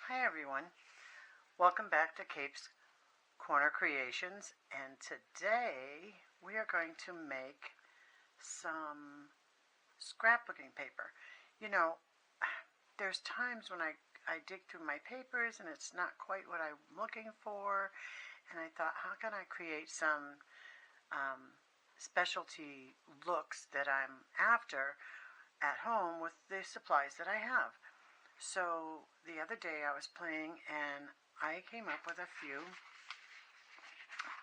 Hi everyone, welcome back to Capes Corner Creations, and today we are going to make some scrapbooking paper. You know, there's times when I dig through my papers and it's not quite what I'm looking for, and I thought, how can I create some specialty looks that I'm after at home with the supplies that I have. So the other day I was playing and I came up with a few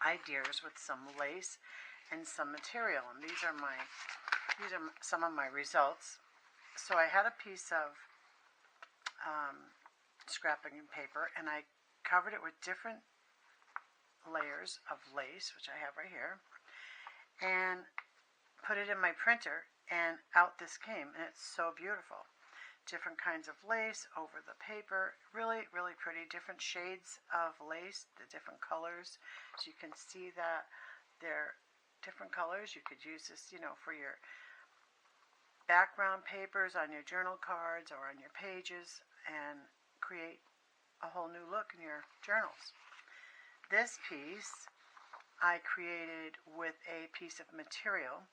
ideas with some lace and some material, and these are some of my results. So I had a piece of scrapbooking paper and I covered it with different layers of lace, which I have right here, and put it in my printer, and out this came, and it's so beautiful. Different kinds of lace over the paper, really pretty, different shades of lace, the different colors, so you can see that they're different colors. You could use this, for your background papers on your journal cards or on your pages, and create a whole new look in your journals. This piece I created with a piece of material,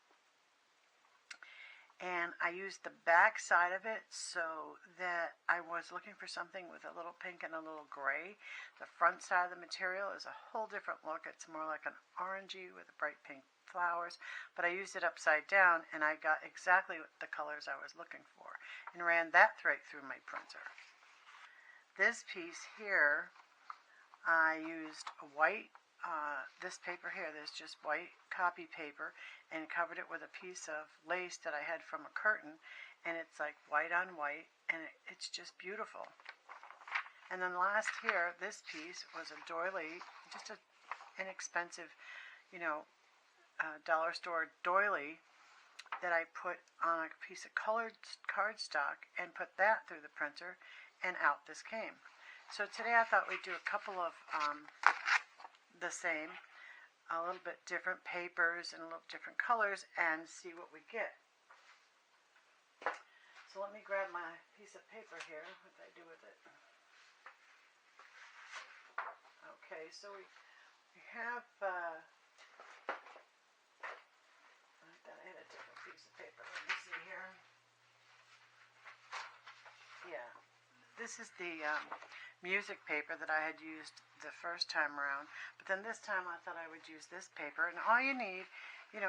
and I used the back side of it so that I was looking for something with a little pink and a little gray. The front side of the material is a whole different look. It's more like an orangey with bright pink flowers, but I used it upside down and I got exactly the colors I was looking for and ran that right through my printer. This piece here, I used a white, this paper here, there's just white copy paper, and covered it with a piece of lace that I had from a curtain, and it's like white on white, and it's just beautiful. And then last here, this piece was a doily, just an inexpensive, dollar store doily that I put on a piece of colored cardstock and put that through the printer, and out this came. So today I thought we'd do a couple of the same, a little bit different papers and a little different colors, and see what we get. So let me grab my piece of paper here. What did I do with it? Okay, so we have, I thought I had a different piece of paper. Let me see here. Yeah, this is the music paper that I had used the first time around, but then this time I thought I would use this paper. And all you need, you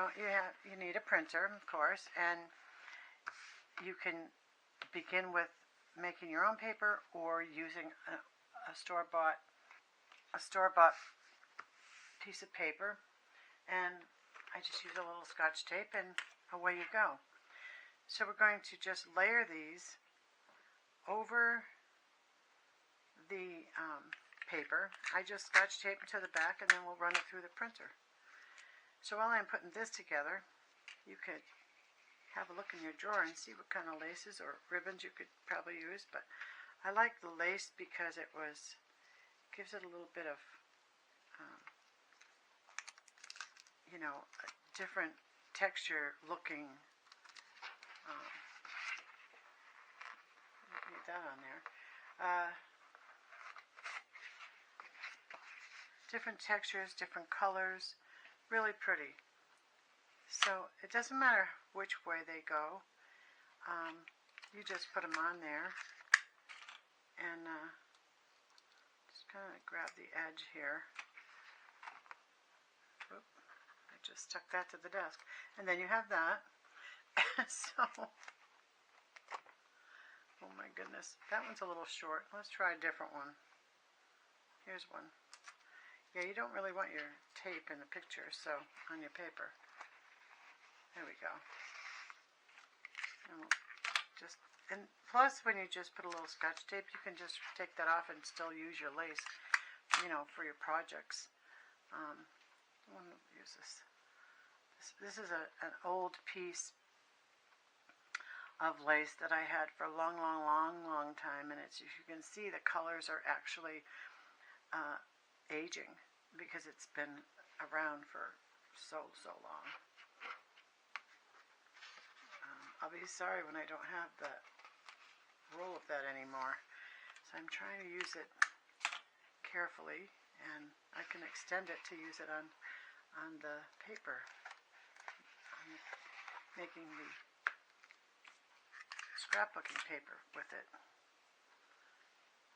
need a printer, of course, and you can begin with making your own paper or using a store-bought piece of paper, and I just use a little Scotch tape and away you go. So we're going to just layer these over the paper. I just Scotch tape it to the back, and then we'll run it through the printer. So while I'm putting this together, you could have a look in your drawer and see what kind of laces or ribbons you could probably use, but I like the lace because it gives it a little bit of a different texture looking. Need that on there. Different textures, different colors, really pretty. So it doesn't matter which way they go. You just put them on there, and just kind of grab the edge here. Oop, I just stuck that to the desk. And then you have that. So, oh my goodness, that one's a little short. Let's try a different one. Here's one. Yeah, you don't really want your tape in the picture, so on your paper. There we go. And plus, when you just put a little Scotch tape, you can just take that off and still use your lace, for your projects. I want to use this. This is an old piece of lace that I had for a long time, and as you can see, the colors are actually aging because it's been around for so long. I'll be sorry when I don't have the roll of that anymore. So So I'm trying to use it carefully, and I can extend it to use it on the paper. I'm making the scrapbooking paper with it.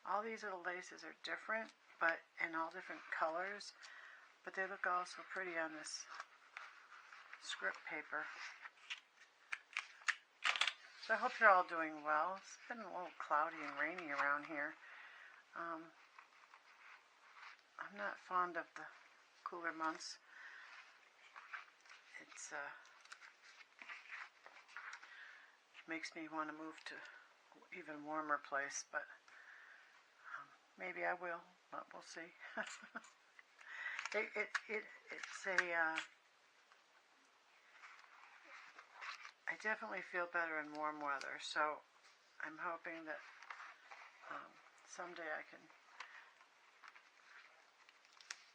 All these little laces are different, but in all different colors, but they look also pretty on this script paper. So I hope you're all doing well. It's been a little cloudy and rainy around here. I'm not fond of the cooler months. It's makes me want to move to an even warmer place, but maybe I will, but we'll see. I definitely feel better in warm weather, so I'm hoping that someday I can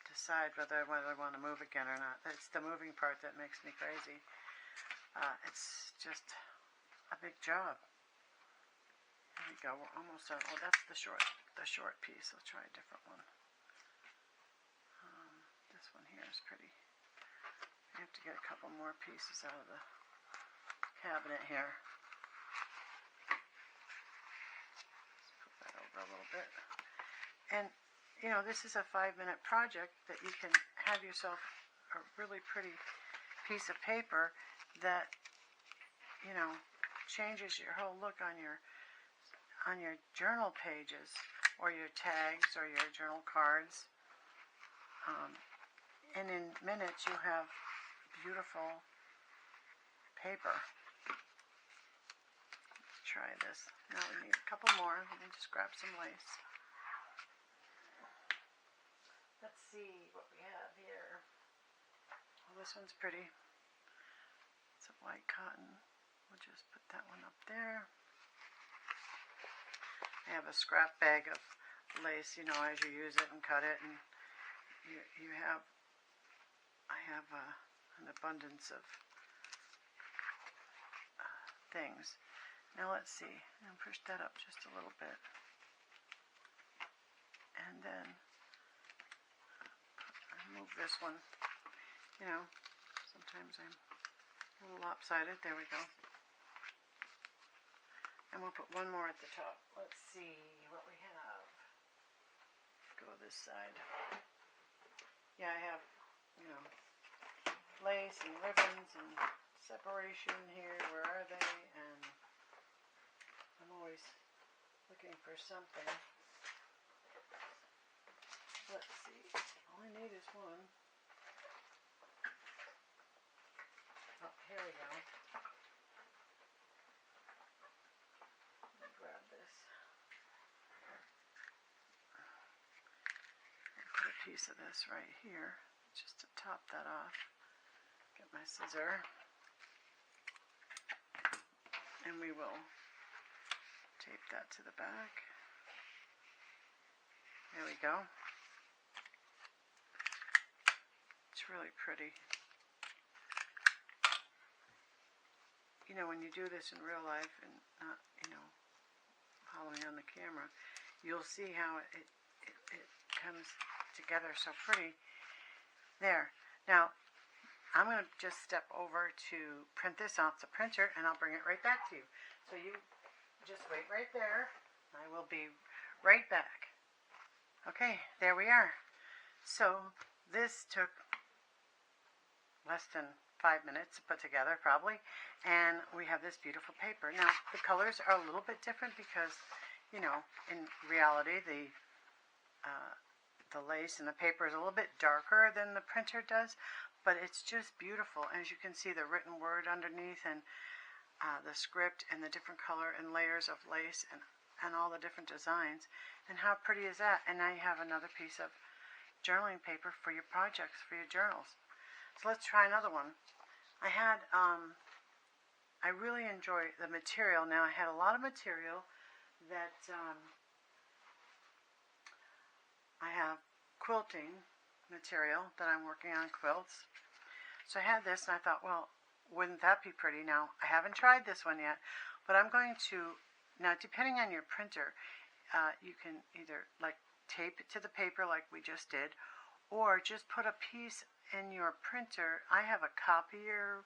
decide whether I want to move again or not. It's the moving part that makes me crazy. It's just a big job. There we go. We're almost done. Oh, that's the short piece. Let's try a different one. This one here is pretty. I have to get a couple more pieces out of the cabinet here. Let's put that over a little bit. And you know, this is a 5-minute project that you can have yourself a really pretty piece of paper that, you know, changes your whole look on your journal pages or your tags or your journal cards. And in minutes you have beautiful paper. Let's try this. Now we need a couple more. Let me just grab some lace. Let's see what we have here. Well, this one's pretty. It's a white cotton. We'll just put that one up there. I have a scrap bag of lace, you know, as you use it and cut it, and I have an abundance of things. Now let's see. I'll push that up just a little bit, and then move this one. You know, sometimes I'm a little lopsided. There we go. And we'll put one more at the top. Let's see what we have. Go this side. Yeah, I have, you know, lace and ribbons and separation here. Where are they? And I'm always looking for something. Let's see. All I need is one. Oh, here we go. Let me grab this. I'll put a piece of this right here, just to top that off. Get my scissor. And we will tape that to the back. There we go. It's really pretty. You know, when you do this in real life and not, you know, following on the camera, you'll see how it comes together so pretty. There. Now, I'm going to just step over to print this off the printer, and I'll bring it right back to you. So you just wait right there. I will be right back. Okay, there we are. So this took less than 5 minutes to put together, probably, and we have this beautiful paper. Now, the colors are a little bit different because, you know, in reality, the lace and the paper is a little bit darker than the printer does, but it's just beautiful. As you can see, the written word underneath, and the script, and the different color and layers of lace, and all the different designs, and how pretty is that? And now you have another piece of journaling paper for your projects, for your journals. So let's try another one. I really enjoy the material. Now, I had a lot of material that I have quilting material that I'm working on quilts. So I had this, and I thought, well, wouldn't that be pretty? Now, I haven't tried this one yet, but I'm going to, now, depending on your printer, you can either like tape it to the paper like we just did, or just put a piece in your printer. I have a copier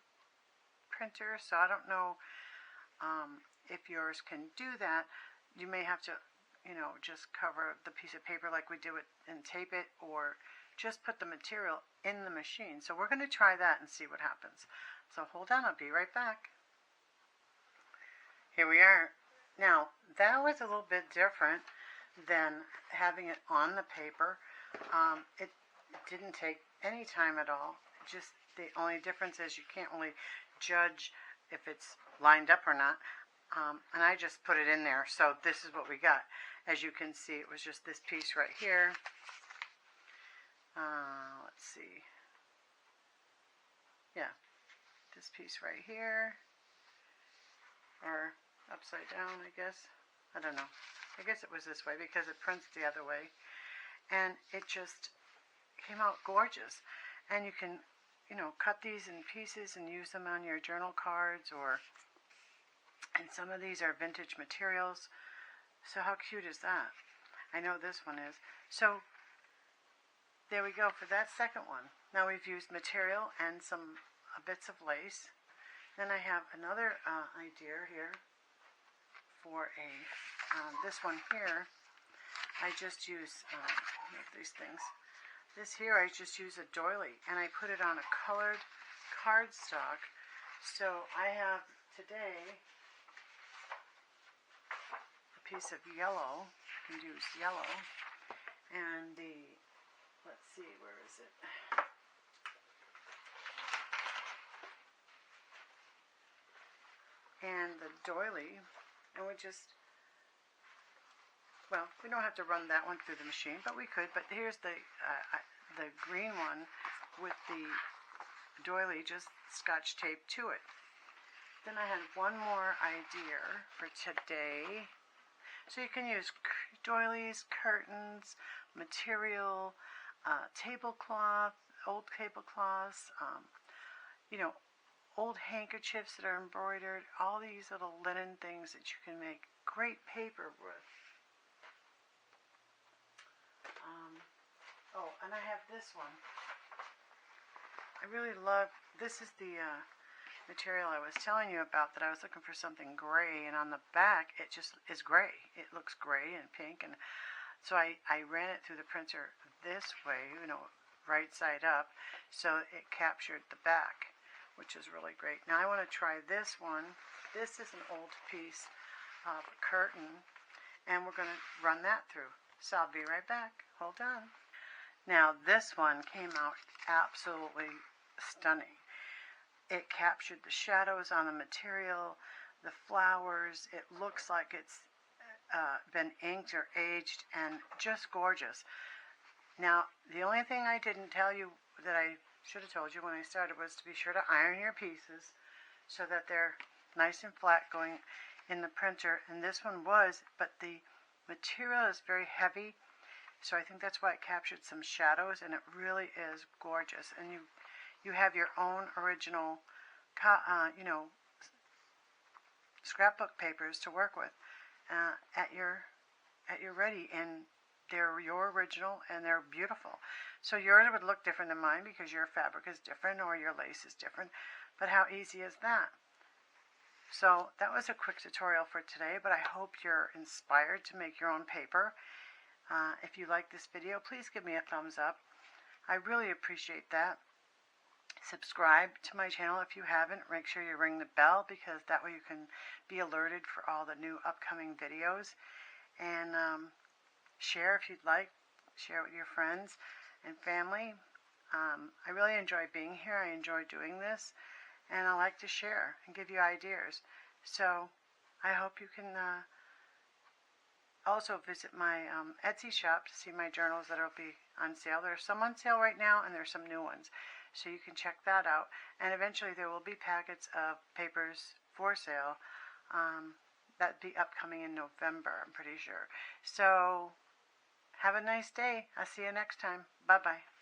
printer, so I don't know if yours can do that. You may have to, just cover the piece of paper like we did it and tape it, or just put the material in the machine. So we're going to try that and see what happens. So hold on, I'll be right back. Here we are. Now, that was a little bit different than having it on the paper. It didn't take any time at all. Just the only difference is you can't really judge if it's lined up or not. And I just put it in there, so this is what we got. As you can see, it was just this piece right here. Let's see. Yeah, this piece right here. Or upside down, I guess. I don't know. I guess it was this way because it prints the other way. And it just came out gorgeous. And you can, cut these in pieces and use them on your journal cards, and some of these are vintage materials. So how cute is that? I know this one is. So there we go for that second one. Now we've used material and some bits of lace. Then I have another idea here for this one here. I just use these things. This here I just use a doily, and I put it on a colored cardstock. So I have today a piece of yellow. I can use yellow, and let's see, where is it? And the doily, and we don't have to run that one through the machine, but we could. But here's the green one with the doily just scotch taped to it. Then I had one more idea for today. So you can use doilies, curtains, material, tablecloth, old tablecloths, old handkerchiefs that are embroidered, all these little linen things that you can make great paper with. And I have this one. I really love, this is the material I was telling you about, that I was looking for something gray, and on the back it just is gray. It looks gray and pink, and so I ran it through the printer this way, right side up, so it captured the back, which is really great. Now I want to try this one. This is an old piece of curtain, and we're going to run that through. So I'll be right back. Hold on. Now this one came out absolutely stunning. It captured the shadows on the material, the flowers. It looks like it's been inked or aged, and just gorgeous. Now, the only thing I didn't tell you that I should have told you when I started was to be sure to iron your pieces so that they're nice and flat going in the printer. And this one was, but the material is very heavy, so I think that's why it captured some shadows, and it really is gorgeous. And you have your own original, scrapbook papers to work with at your ready, and they're your original, and they're beautiful. So yours would look different than mine because your fabric is different or your lace is different, but how easy is that? So that was a quick tutorial for today, but I hope you're inspired to make your own paper. If you like this video, please give me a thumbs up. I really appreciate that. Subscribe to my channel if you haven't. Make sure you ring the bell, because that way you can be alerted for all the new upcoming videos. And share if you'd like. Share with your friends and family. I really enjoy being here. I enjoy doing this, and I like to share and give you ideas. So I hope you can also visit my Etsy shop to see my journals that will be on sale. There's some on sale right now, and there's some new ones, so you can check that out. And eventually there will be packets of papers for sale. That'd be upcoming in November, I'm pretty sure. So have a nice day. I'll see you next time. Bye-bye.